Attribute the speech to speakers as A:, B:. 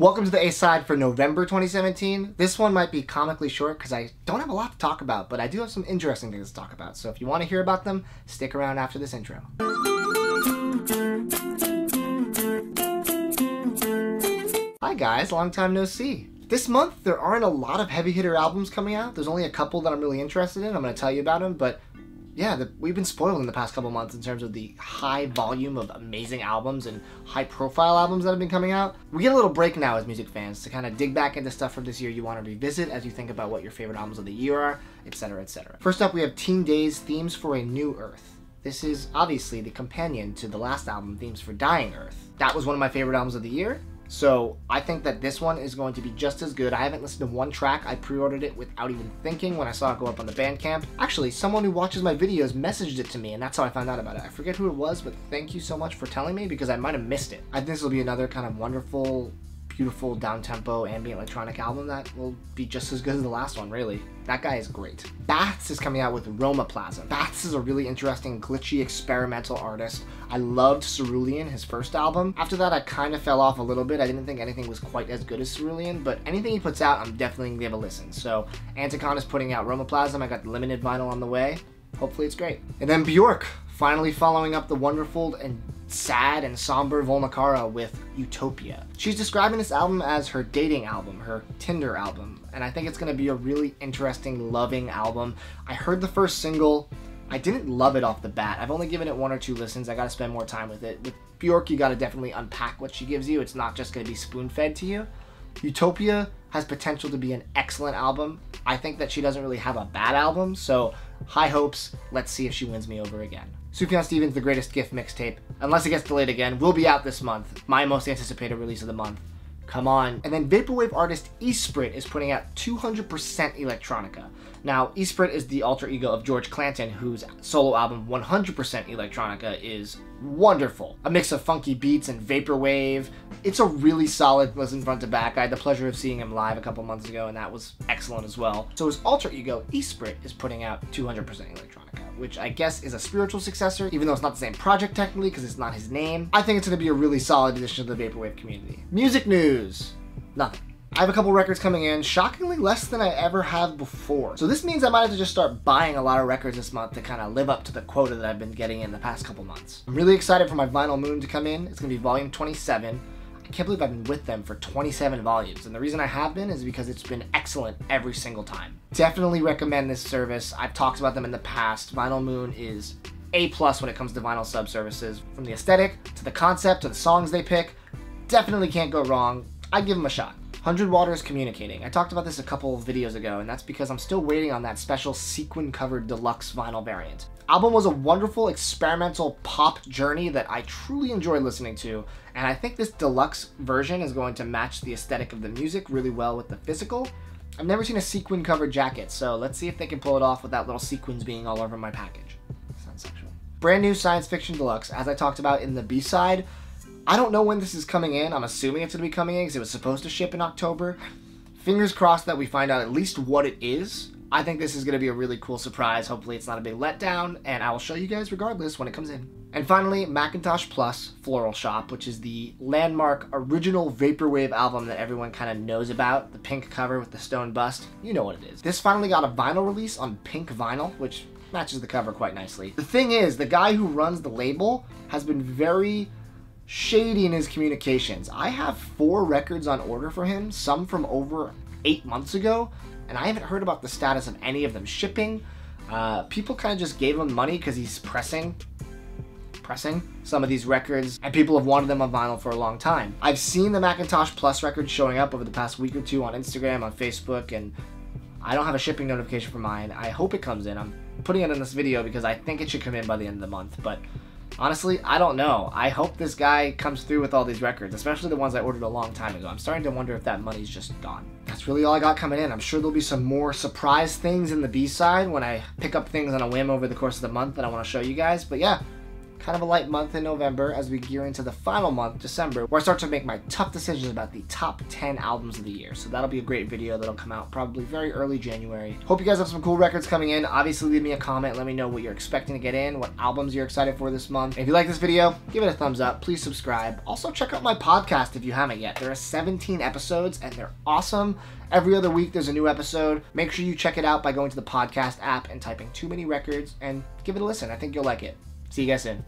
A: Welcome to the A-side for November 2017. This one might be comically short because I don't have a lot to talk about, but I do have some interesting things to talk about. So if you want to hear about them, stick around after this intro. Hi guys, long time no see. This month, there aren't a lot of heavy hitter albums coming out. There's only a couple that I'm really interested in. I'm going to tell you about them, but yeah, we've been spoiled in the past couple months in terms of the high volume of amazing albums and high profile albums that have been coming out. We get a little break now as music fans to kind of dig back into stuff from this year you want to revisit as you think about what your favorite albums of the year are, etc, etc. First up, we have Teen Daze, Themes for a New Earth. This is obviously the companion to the last album, Themes for Dying Earth. That was one of my favorite albums of the year. So I think that this one is going to be just as good. I haven't listened to one track. I pre-ordered it without even thinking when I saw it go up on the Bandcamp. Actually, someone who watches my videos messaged it to me, and that's how I found out about it. I forget who it was, but thank you so much for telling me because I might have missed it. I think this will be another kind of wonderful, beautiful, down-tempo, ambient electronic album that will be just as good as the last one, really. That guy is great. Baths is coming out with Romaplasm. Baths is a really interesting, glitchy, experimental artist. I loved Cerulean, his first album. After that, I kind of fell off a little bit. I didn't think anything was quite as good as Cerulean, but anything he puts out, I'm definitely going to give a listen. So, Anticon is putting out Romaplasm. I got the limited vinyl on the way. Hopefully it's great. And then Bjork, finally following up the wonderful and sad and somber Volmakara with Utopia. She's describing this album as her dating album, her Tinder album, and I think it's going to be a really interesting, loving album. I heard the first single. I didn't love it off the bat. I've only given it 1 or 2 listens. I got to spend more time with it. With Bjork, you got to definitely unpack what she gives you. It's not just going to be spoon-fed to you. Utopia has potential to be an excellent album. I think that she doesn't really have a bad album, so high hopes. Let's see if she wins me over again. Sufjan Stevens' The Greatest Gift mixtape, unless it gets delayed again, will be out this month. My most anticipated release of the month. Come on. And then vaporwave artist ESPRIT is putting out 200% Electronica. Now, ESPRIT is the alter ego of George Clanton, whose solo album 100% Electronica is wonderful. A mix of funky beats and vaporwave. It's a really solid listen front to back. I had the pleasure of seeing him live a couple months ago, and that was excellent as well. So his alter ego, ESPRIT, is putting out 200% Electronica, which I guess is a spiritual successor, even though it's not the same project technically because it's not his name. I think it's going to be a really solid addition to the vaporwave community. Music news. Nothing. I have a couple records coming in, shockingly less than I ever have before. So this means I might have to just start buying a lot of records this month to kind of live up to the quota that I've been getting in the past couple months. I'm really excited for my Vinyl Moon to come in. It's going to be volume 27. I can't believe I've been with them for 27 volumes, and the reason I have been is because it's been excellent every single time. Definitely recommend this service. I've talked about them in the past. Vinyl Moon is A+ when it comes to vinyl sub-services. From the aesthetic, to the concept, to the songs they pick, definitely can't go wrong. I'd give them a shot. 100 Waters Communicating. I talked about this a couple of videos ago, and that's because I'm still waiting on that special sequin-covered deluxe vinyl variant. Album was a wonderful experimental pop journey that I truly enjoyed listening to, and I think this deluxe version is going to match the aesthetic of the music really well with the physical. I've never seen a sequin-covered jacket, so let's see if they can pull it off without little sequins being all over my package. Sounds sexual. Brand new Science Fiction Deluxe, as I talked about in the B-side. I don't know when this is coming in. I'm assuming it's going to be coming in because it was supposed to ship in October. Fingers crossed that we find out at least what it is. I think this is going to be a really cool surprise. Hopefully it's not a big letdown, and I will show you guys regardless when it comes in. And finally, Macintosh Plus Floral Shoppe, which is the landmark original vaporwave album that everyone kind of knows about. The pink cover with the stone bust. You know what it is. This finally got a vinyl release on pink vinyl, which matches the cover quite nicely. The thing is, the guy who runs the label has been very shady in his communications. I have 4 records on order for him, some from over 8 months ago, and I haven't heard about the status of any of them shipping. People kind of just gave him money because he's pressing some of these records, and people have wanted them on vinyl for a long time. I've seen the Macintosh Plus records showing up over the past week or 2 on Instagram, on Facebook, and I don't have a shipping notification for mine. I hope it comes in. I'm putting it in this video because I think it should come in by the end of the month, but honestly, I don't know. I hope this guy comes through with all these records, especially the ones I ordered a long time ago. I'm starting to wonder if that money's just gone. That's really all I got coming in. I'm sure there'll be some more surprise things in the B-side when I pick up things on a whim over the course of the month that I want to show you guys. But yeah, kind of a light month in November as we gear into the final month, December, where I start to make my tough decisions about the top 10 albums of the year. So that'll be a great video that'll come out probably very early January. Hope you guys have some cool records coming in. Obviously, leave me a comment. Let me know what you're expecting to get in, what albums you're excited for this month. If you like this video, give it a thumbs up. Please subscribe. Also, check out my podcast if you haven't yet. There are 17 episodes, and they're awesome. Every other week, there's a new episode. Make sure you check it out by going to the podcast app and typing Too Many Records and give it a listen. I think you'll like it. See you guys soon.